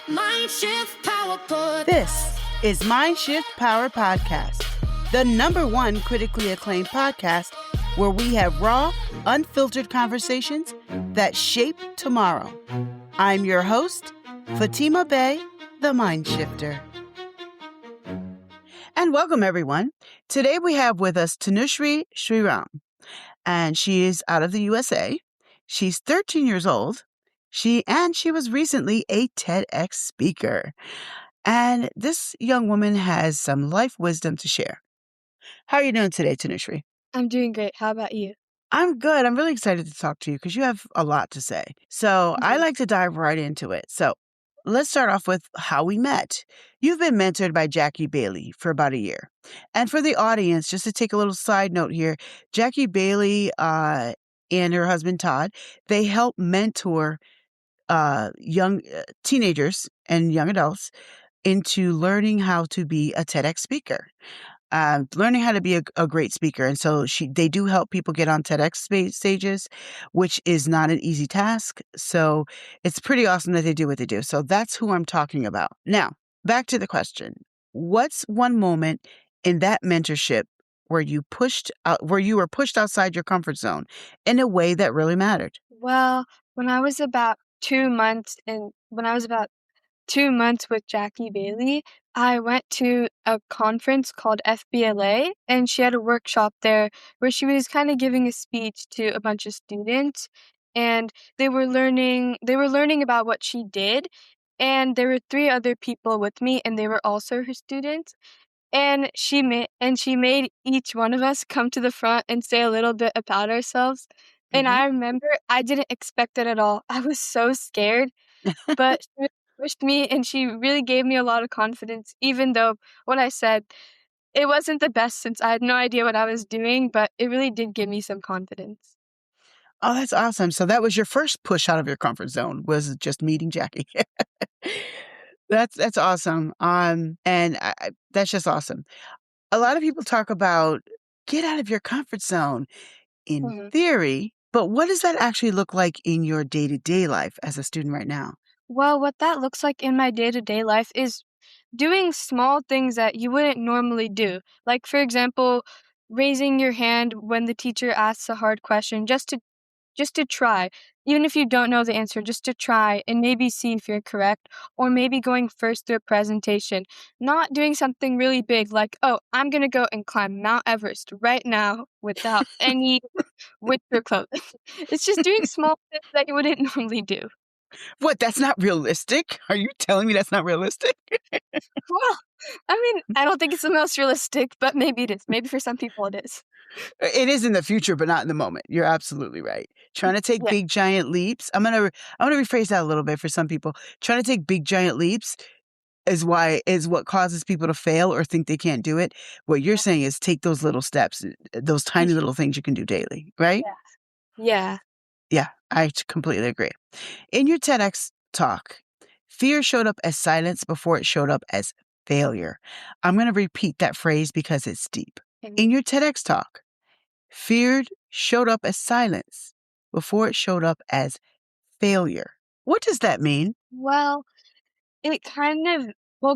MindShift Power Podcast. This is MindShift Power Podcast, the #1 critically acclaimed podcast where we have raw, unfiltered conversations that shape tomorrow. I'm your host, Fatima Bey, the Mindshifter. And welcome, everyone. Today we have with us Tanushri Sriram, and she is out of the USA. She's 13 years old. She was recently a TEDx speaker. And this young woman has some life wisdom to share. How are you doing today, Tanushri? I'm doing great. How about you? I'm good. I'm really excited to talk to you because you have a lot to say. So I like to dive right into it. So let's start off with how we met. You've been mentored by Jackie Bailey for about a year. And for the audience, just to take a little side note here, Jackie Bailey and her husband Todd, they help mentor young teenagers and young adults into learning how to be a TEDx speaker, learning how to be a great speaker. And so they do help people get on TEDx stages, which is not an easy task. So it's pretty awesome that they do what they do. So that's who I'm talking about. Now, back to the question. What's one moment in that mentorship where you were pushed outside your comfort zone in a way that really mattered? Well, when I was about 2 months with Jackie Bailey, I went to a conference called FBLA, and she had a workshop there where she was kind of giving a speech to a bunch of students, and they were learning about what she did, and there were 3 other people with me, and they were also her students. And she made each one of us come to the front and say a little bit about ourselves. And I remember I didn't expect it at all. I was so scared, but she really pushed me and she really gave me a lot of confidence, even though what I said, it wasn't the best since I had no idea what I was doing, but it really did give me some confidence. Oh, that's awesome. So that was your first push out of your comfort zone, was just meeting Jackie. That's awesome. That's just awesome. A lot of people talk about get out of your comfort zone in theory, but what does that actually look like in your day-to-day life as a student right now? Well, what that looks like in my day-to-day life is doing small things that you wouldn't normally do. Like, for example, raising your hand when the teacher asks a hard question, just to try. Even if you don't know the answer, just to try and maybe see if you're correct, or maybe going first through a presentation. Not doing something really big like, oh, I'm going to go and climb Mount Everest right now without any winter clothes. It's just doing small things that you wouldn't normally do. What, that's not realistic? Are you telling me that's not realistic? Well, I mean, I don't think it's the most realistic, but maybe it is. Maybe for some people it is. It is in the future, but not in the moment. You're absolutely right. Trying to take big, giant leaps. I'm gonna rephrase that a little bit for some people. Trying to take big, giant leaps is what causes people to fail or think they can't do it. What you're saying is take those little steps, those tiny little things you can do daily, right? Yeah. Yeah, I completely agree. In your TEDx talk, fear showed up as silence before it showed up as failure. I'm going to repeat that phrase because it's deep. In your TEDx talk, fear showed up as silence before it showed up as failure. What does that mean? Well,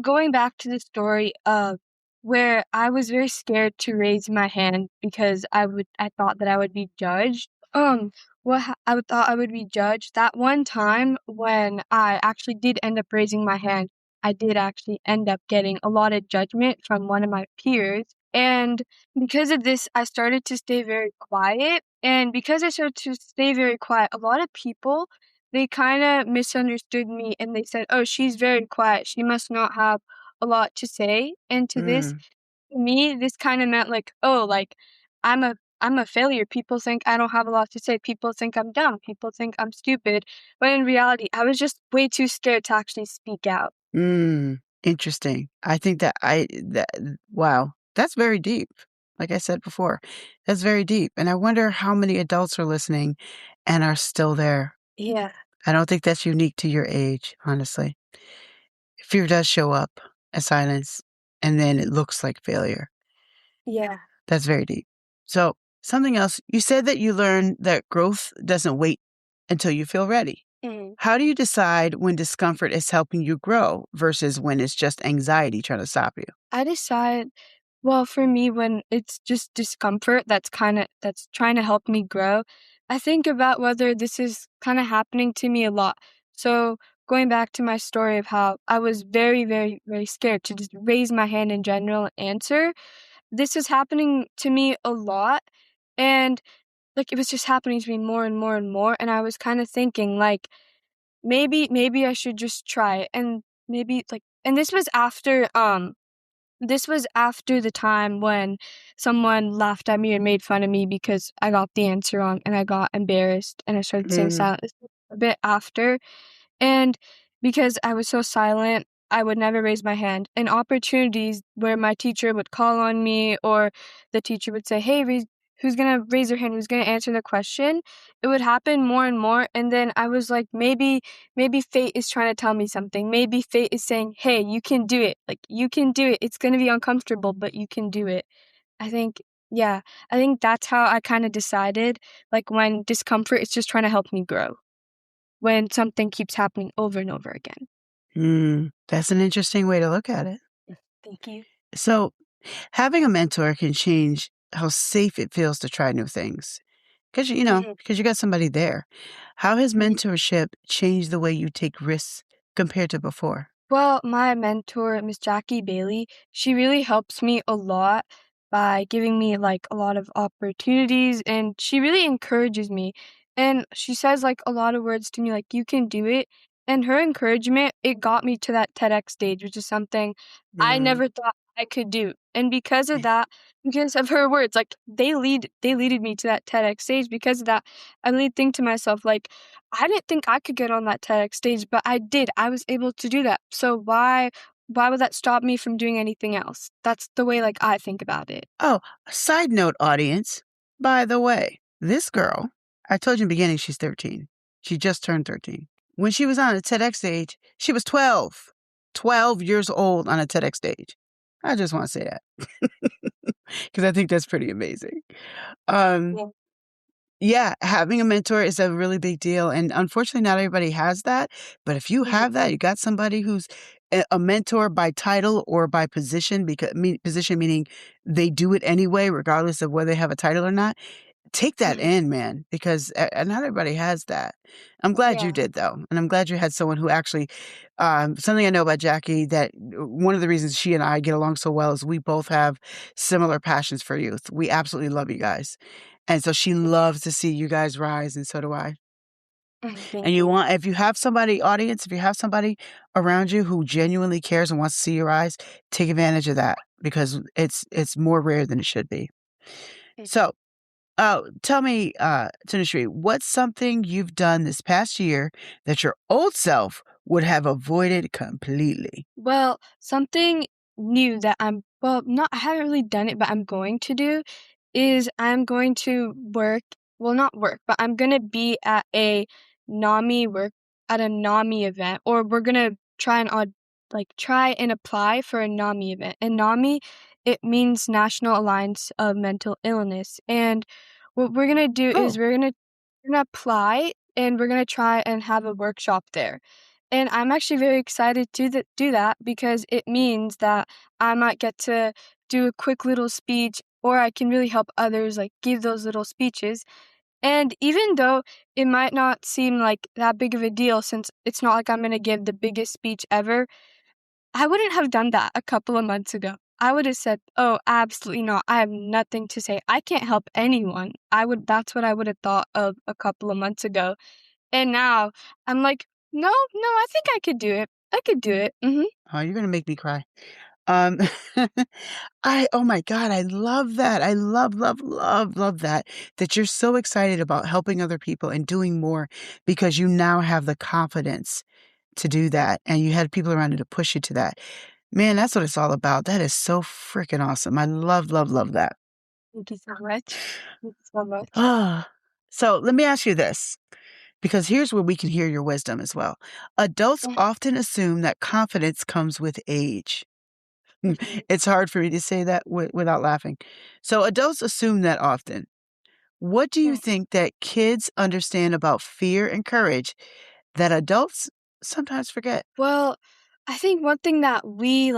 going back to the story of where I was very scared to raise my hand because I thought that I would be judged. I thought I would be judged. That one time when I actually did end up raising my hand, I did actually end up getting a lot of judgment from one of my peers. And because of this, I started to stay very quiet. And because I started to stay very quiet, a lot of people, they kind of misunderstood me and they said, oh, she's very quiet. She must not have a lot to say. And to me, this kind of meant like, oh, like I'm a failure. People think I don't have a lot to say. People think I'm dumb. People think I'm stupid. But in reality, I was just way too scared to actually speak out. Interesting. I think wow, that's very deep. Like I said before, that's very deep. And I wonder how many adults are listening and are still there. Yeah. I don't think that's unique to your age, honestly. Fear does show up as silence, and then it looks like failure. Yeah. That's very deep. So something else, you said that you learned that growth doesn't wait until you feel ready. Mhm. How do you decide when discomfort is helping you grow versus when it's just anxiety trying to stop you? I decide, well, for me, when it's just discomfort that's trying to help me grow, I think about whether this is kind of happening to me a lot. So going back to my story of how I was very, very, very scared to just raise my hand in general and answer, this is happening to me a lot. And like it was just happening to me more and more and more. And I was kind of thinking like maybe I should just try it. And maybe like and this was after the time when someone laughed at me and made fun of me because I got the answer wrong and I got embarrassed and I started saying Mm. silent. This was a bit after. And because I was so silent, I would never raise my hand. And opportunities where my teacher would call on me or the teacher would say, hey, who's going to raise their hand? Who's going to answer the question? It would happen more and more. And then I was like, maybe fate is trying to tell me something. Maybe fate is saying, hey, you can do it. Like, you can do it. It's going to be uncomfortable, but you can do it. I think, yeah, I think that's how I kind of decided, like when discomfort is just trying to help me grow when something keeps happening over and over again. That's an interesting way to look at it. Thank you. So, having a mentor can change how safe it feels to try new things because Mhm, because you got somebody there. How has mhm. mentorship changed the way you take risks compared to before? Well, my mentor, Miss Jackie Bailey, she really helps me a lot by giving me like a lot of opportunities and she really encourages me. And she says like a lot of words to me like you can do it. And her encouragement, it got me to that TEDx stage, which is something I Mm. never thought I could do. And because of that, because of her words, like they leaded me to that TEDx stage. Because of that, I really think to myself like I didn't think I could get on that TEDx stage, but I did. I was able to do that. So why would that stop me from doing anything else? That's the way like I think about it. Oh, side note, audience. By the way, this girl, I told you in the beginning she's 13. She just turned 13. When she was on a TEDx stage, she was 12. 12 years old on a TEDx stage. I just want to say that because I think that's pretty amazing. Um, Yeah. yeah, having a mentor is a really big deal. And unfortunately, not everybody has that. But if you Mhm. have that, you got somebody who's a mentor by title or by position, because position meaning they do it anyway, regardless of whether they have a title or not. Take that Mhm. in, man, because not everybody has that. I'm glad you Yeah. did, though. And I'm glad you had someone who actually, something I know about Jackie that one of the reasons she and I get along so well is we both have similar passions for youth. We absolutely love you guys. And so she loves to see you guys rise, and so do I. Thank And you. if you have somebody, audience, if you have somebody around you who genuinely cares and wants to see you rise, take advantage of that because it's more rare than it should be. Mm. So, tell me, Tanushri, what's something you've done this past year that your old self would have avoided completely? Well, something new that not I haven't really done it, but I'm going to do is I'm going to work, well, not work, but I'm going to be at a NAMI work at a NAMI event, or we're going to try and apply for a NAMI event. And NAMI, it means National Alliance of Mental Illness. And what we're going to do is Oh, we're going to apply and we're going to try and have a workshop there. And I'm actually very excited to do that because it means that I might get to do a quick little speech or I can really help others like give those little speeches. And even though it might not seem like that big of a deal since it's not like I'm going to give the biggest speech ever, I wouldn't have done that a couple of months ago. I would have said, "Oh, absolutely not. I have nothing to say. I can't help anyone." That's what I would have thought of a couple of months ago. And now I'm like, no, I think I could do it. I could do it. oh, you're gonna make me cry. Um, oh my God, I love that. I love, love, love, love that. That you're so excited about helping other people and doing more because you now have the confidence to do that. And you had people around you to push you to that. Man, that's what it's all about. That is so freaking awesome. I love, love, love that. Thank you so much. Thank you so much. Ah, so let me ask you this, because here's where we can hear your wisdom as well. Adults often assume that confidence comes with age. Mhm. It's hard for me to say that without laughing. So adults assume that often. What do you Mm. think that kids understand about fear and courage that adults sometimes forget? Well, I think one thing that we,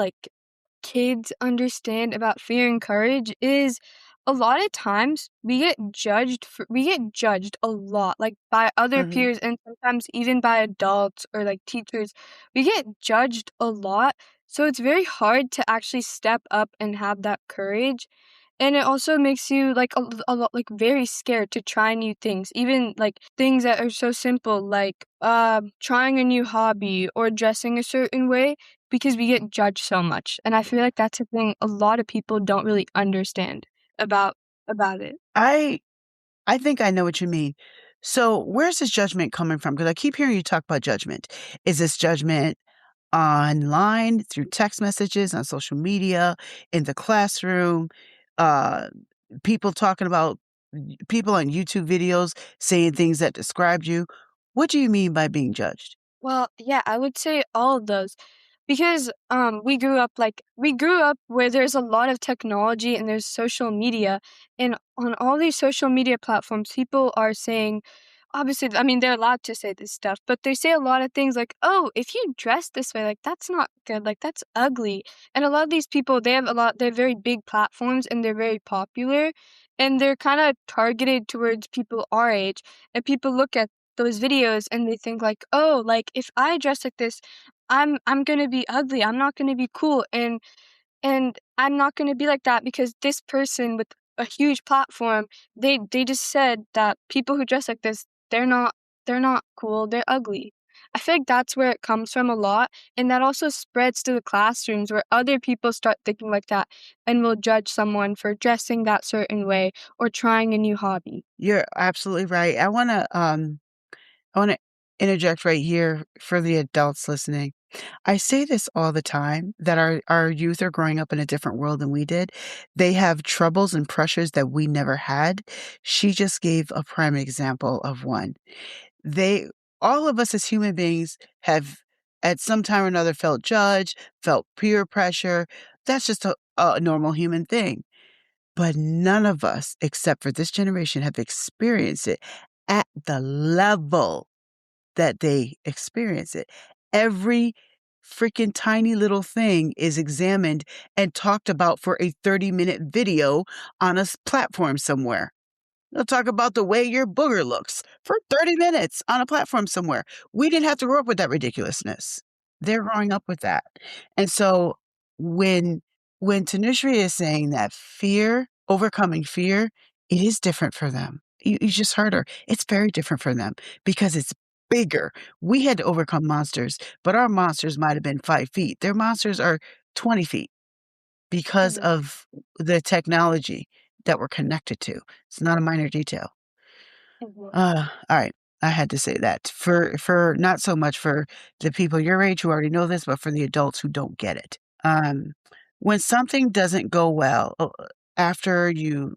kids understand about fear and courage is a lot of times we get judged a lot, like, by other Mhm. peers and sometimes even by adults or, teachers. We get judged a lot, so it's very hard to actually step up and have that courage. And it also makes you a lot very scared to try new things, even things that are so simple trying a new hobby or dressing a certain way because we get judged so much. And I feel like that's a thing a lot of people don't really understand about about it. I think I know what you mean. So, where's this judgment coming from? Because I keep hearing you talk about judgment. Is this judgment online, through text messages, on social media, in the classroom, uh, people talking about people on YouTube videos saying things that described you? What do you mean by being judged? Well, yeah, I would say all of those. Because we grew up where there's a lot of technology and there's social media, and on all these social media platforms people are saying, obviously, I mean, they're allowed to say this stuff, but they say a lot of things like, oh, if you dress this way, that's not good, that's ugly. And a lot of these people, they're very big platforms and they're very popular, and they're kind of targeted towards people our age, and people look at those videos and they think oh, if I dress like this, I'm gonna be ugly. I'm not gonna be cool, and I'm not gonna be like that because this person with a huge platform, they just said that people who dress like this, they're not cool. They're ugly. I feel like that's where it comes from a lot, and that also spreads to the classrooms where other people start thinking like that and will judge someone for dressing that certain way or trying a new hobby. You're absolutely right. I want to interject right here for the adults listening. I say this all the time that our youth are growing up in a different world than we did. They have troubles and pressures that we never had. She just gave a prime example of one. They all of us as human beings have at some time or another felt judged, felt peer pressure. That's just a normal human thing. But none of us, except for this generation, have experienced it at the level that they experience it. Every freaking tiny little thing is examined and talked about for a 30-minute video on a platform somewhere. They'll talk about the way your booger looks for 30 minutes on a platform somewhere. We didn't have to grow up with that ridiculousness. They're growing up with that. And so when when Tanushri is saying that fear, overcoming fear, it is different for them. You just heard her. It's very different for them because it's bigger. We had to overcome monsters, but our monsters might have been 5 feet. Their monsters are 20 feet because Mhm. of the technology that we're connected to. It's not a minor detail. Mhm. All right. I had to say that for not so much for the people your age who already know this, but for the adults who don't get it. Um, when something doesn't go well after you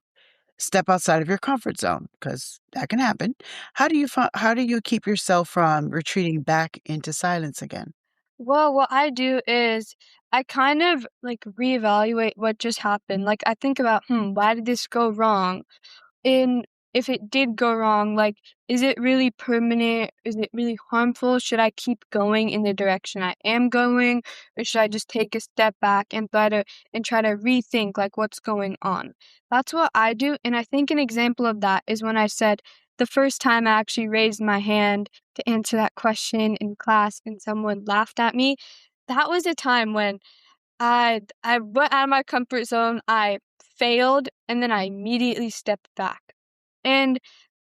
step outside of your comfort zone, because that can happen, how do you keep yourself from retreating back into silence again? Well, what I do is I kind of reevaluate what just happened. Like I think about, why did this go wrong? And if it did go wrong, is it really permanent? Is it really harmful? Should I keep going in the direction I am going? Or should I just take a step back and try to rethink what's going on? That's what I do. And I think an example of that is when I said the first time I actually raised my hand to answer that question in class and someone laughed at me. That was a time when I went out of my comfort zone, I failed, and then I immediately stepped back. And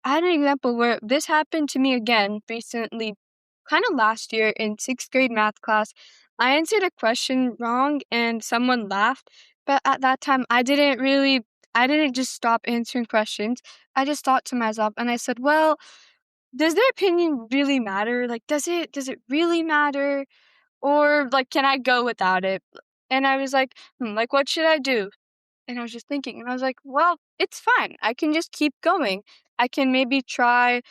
I had an example where this happened to me again recently, kind of last year in 6th grade math class. I answered a question wrong and someone laughed, but at that time I didn't just stop answering questions. I just thought to myself and I said, well, does their opinion really matter? Does it really matter? Or, can I go without it? And I was like, what should I do?" And I was just thinking, and I was like, "Well, it's fine. I can just keep going. I can maybe try,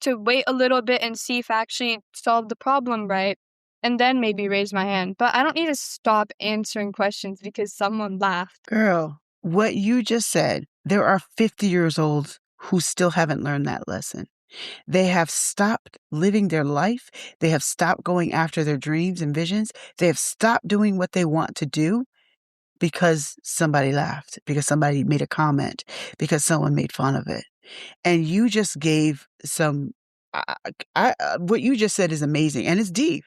to wait a little bit and see if I actually solve the problem right, and then maybe raise my hand. But I don't need to stop answering questions because someone laughed." Girl, what you just said, there are 50 years olds who still haven't learned that lesson. They have stopped living their life. They have stopped going after their dreams and visions. They have stopped doing what they want to do because somebody laughed, because somebody made a comment, because someone made fun of it. And you just gave some, what you just said is amazing and it's deep.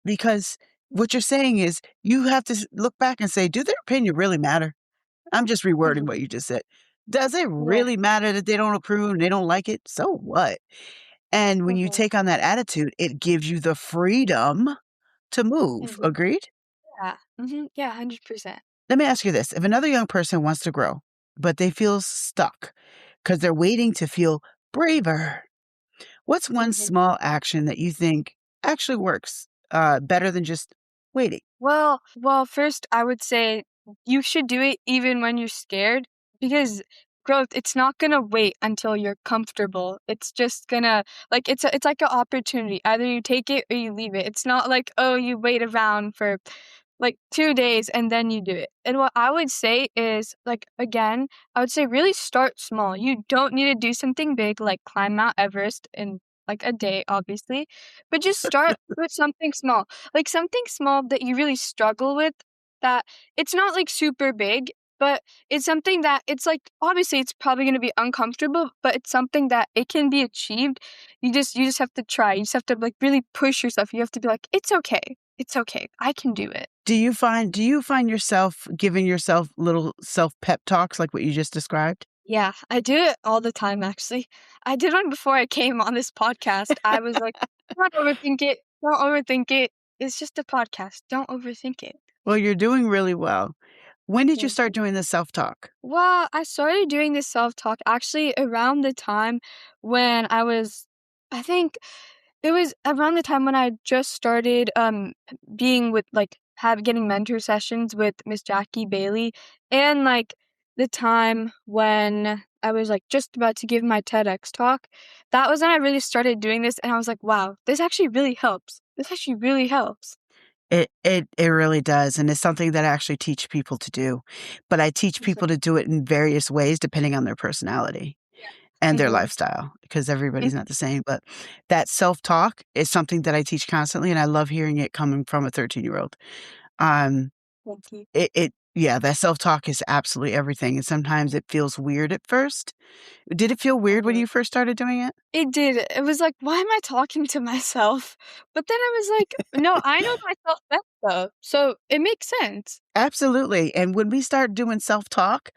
Because what you're saying is you have to look back and say, do their opinion really matter? I'm just rewording Mhm. what you just said. Does it Yeah. really matter that they don't approve and they don't like it? So what? And when you Mhm. take on that attitude, it gives you the freedom to move. Mhm. Agreed? Yeah. Yeah, 100%. Let me ask you this. If another young person wants to grow, but they feel stuck because they're waiting to feel braver, what's one Mhm. small action that you think actually works better than just waiting? First, I would say you should do it even when you're scared because growth, it's not gonna wait until you're comfortable. It's just gonna like it's like an opportunity. Either you take it or you leave it. It's not like, oh, you wait around for like 2 days and then you do it. And what I would say is like again, I would say really start small. You don't need to do something big like climb Mount Everest in like a day, obviously, but just start with something small. Like something small that you really struggle with that it's not like super big, but it's something that it's like obviously it's probably going to be uncomfortable, but it's something that it can be achieved. You just have to try. You just have to like really push yourself. You have to be like it's okay. It's okay. I can do it. Do you find yourself giving yourself little self pep talks like what you just described? Yeah, I do it all the time actually. I did one before I came on this podcast. I was like, don't overthink it. Don't overthink it. It's just a podcast. Don't overthink it. Well, you're doing really well. When did you Thank start you. doing the self-talk? Well, I started doing this self-talk actually around the time when I think it was around the time when I just started being with like have getting mentor sessions with Miss Jackie Bailey and like the time when I was like just about to give my TEDx talk. That was when I really started doing this and I was like, wow, this actually really helps. This actually really helps. It really does, and it's something that I actually teach people to do, but I teach Mhm. people to do it in various ways depending on their personality and their Mhm. lifestyle because everybody's Mhm. not the same, but that self-talk is something that I teach constantly, and I love hearing it coming from a 13-year-old. Um, Thank you. yeah, that self-talk is absolutely everything, and sometimes it feels weird at first. Did it feel weird when Mhm. you first started doing it? It did. It was like, "Why am I talking to myself?" But then I was like, "No, I know myself best though, so it makes sense." Absolutely, and when we start doing self-talk,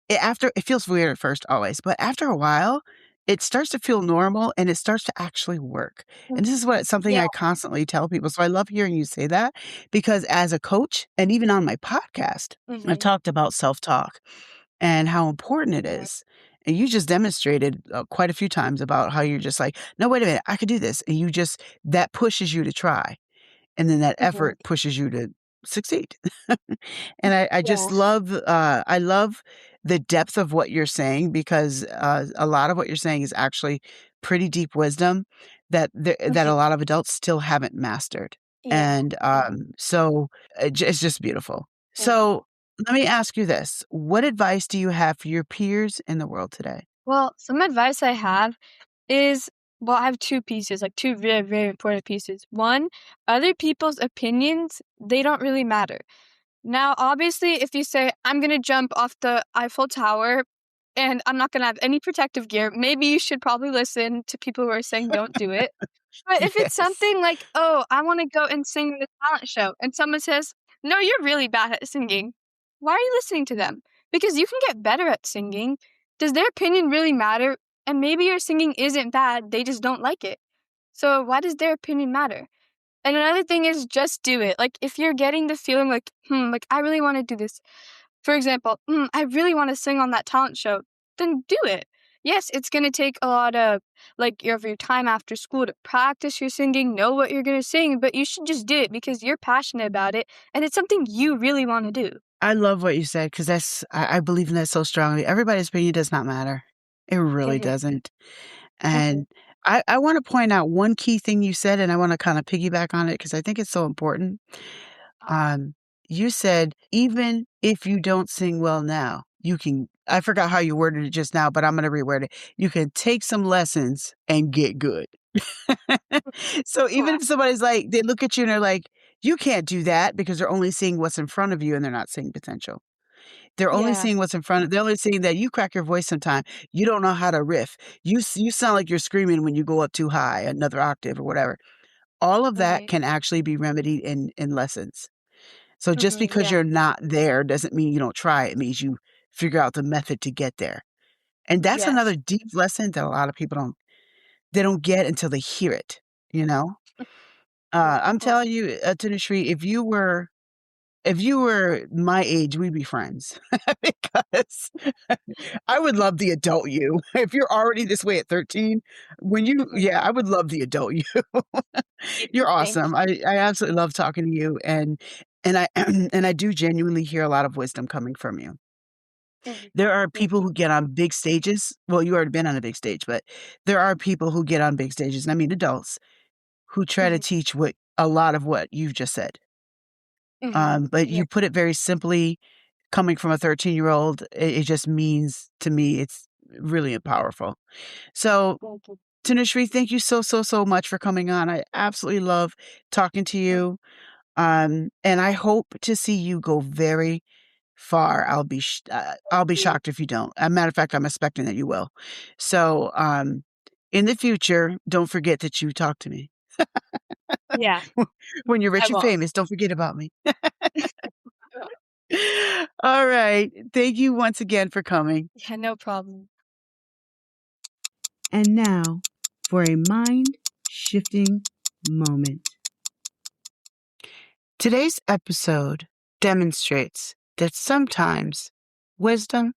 it feels weird at first always, but after a while, it starts to feel normal and it starts to actually work. And Mm. this is something Yeah. I constantly tell people. So I love hearing you say that because as a coach and even on my podcast, I've Mhm. talked about self-talk and how important it Mhm. is. And you just demonstrated quite a few times about how you're just like, no, wait a minute, I could do this. And that pushes you to try. And then that Mhm. effort pushes you to succeed. And I just Yeah. love the depth of what you're saying because, a lot of what you're saying is actually pretty deep wisdom that a Mhm. lot of adults still haven't mastered. Yeah. And, Mhm. it's just beautiful. Thank you. So, let me ask you this. What advice do you have for your peers in the world today? Well, some advice I have is I have 2 pieces, like 2 very, very important pieces. 1, other people's opinions, they don't really matter. Now, obviously, if you say, "I'm gonna jump off the Eiffel Tower and I'm not gonna have any protective gear," maybe you should probably listen to people who are saying don't do it. But if it's Yes. something like, "Oh, I wanna go and sing in a talent show," and someone says, "No, you're really bad at singing," why are you listening to them? Because you can get better at singing. Does their opinion really matter? And maybe your singing isn't bad, they just don't like it. So why does their opinion matter? And another thing is just do it. Like if you're getting the feeling like, like I really want to do this. For example, I really want to sing on that talent show. Then do it. Yes, it's going to take a lot of of your time after school to practice your singing, know what you're going to sing, but you should just do it because you're passionate about it and it's something you really want to do. I love what you said because I believe in that so strongly. Everybody's opinion does not matter. It really Mhm, doesn't. mhm, And I wanna point out one key thing you said, and I wanna kinda piggyback on it because I think it's so important. Um, you said, "Even if you don't sing well now, I forgot how you worded it just now, but I'm going to reword it. You can take some lessons and get good. So even if somebody's like, they look at you and they're like, you can't do that, because they're only seeing what's in front of you and they're not seeing potential. They're only Yeah. seeing what's in front of, they're only seeing that you crack your voice sometime. You don't know how to riff. You sound like you're screaming when you go up too high, another octave or whatever. All of that Right. can actually be remedied in lessons. So just because Yeah. you're not there doesn't mean you don't try. It means you figure out the method to get there. And that's Yes. another deep lesson that a lot of people don't get until they hear it, you know? I'm telling you, Tanushri, if you were my age, we'd be friends. Because I would love the adult you. If you're already this way at 13, I would love the adult you. You're Thank awesome. I absolutely love talking to you, and I and I do genuinely hear a lot of wisdom coming from you. you. There are Thank people you. who get on big stages. Well, you already been on a big stage, but there are people who get on big stages, and I mean adults, who try to teach a lot of what you've just said. But Yeah. you put it very simply, coming from a 13-year-old, it just means to me it's really powerful. So, Thank you. Tanushri, thank you so, so, so much for coming on. I absolutely love talking to you. And I hope to see you go very far. I'll be shocked if you don't. As a matter of fact, I'm expecting that you will. So, in the future, don't forget that you talk to me. Yeah. When you're rich I and won't. famous, don't forget about me. All right. Thank you once again for coming. Yeah, no problem. And now for a mind-shifting moment. Today's episode demonstrates that sometimes wisdom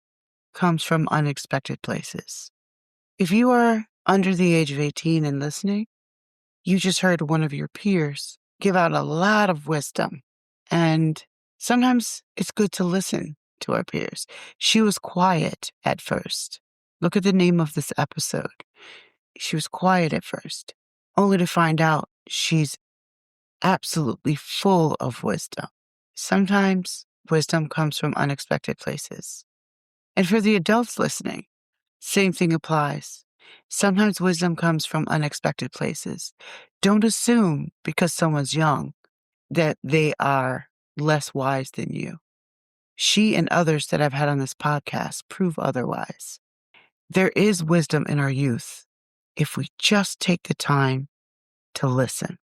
comes from unexpected places. If you are under the age of 18 and listening, you just heard one of your peers give out a lot of wisdom. And sometimes it's good to listen to our peers. She was quiet at first. Look at the name of this episode. She was quiet at first, only to find out she's absolutely full of wisdom. Sometimes wisdom comes from unexpected places. And for the adults listening, same thing applies. Sometimes wisdom comes from unexpected places. Don't assume because someone's young that they are less wise than you. She and others that I've had on this podcast prove otherwise. There is wisdom in our youth if we just take the time to listen.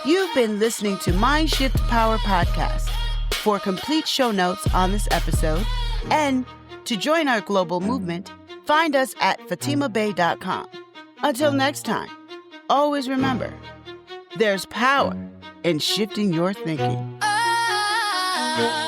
You've been listening to MindShift Power Podcast. For complete show notes on this episode and to join our global movement, find us at fatimabay.com. Until next time, always remember, there's power in shifting your thinking. Oh.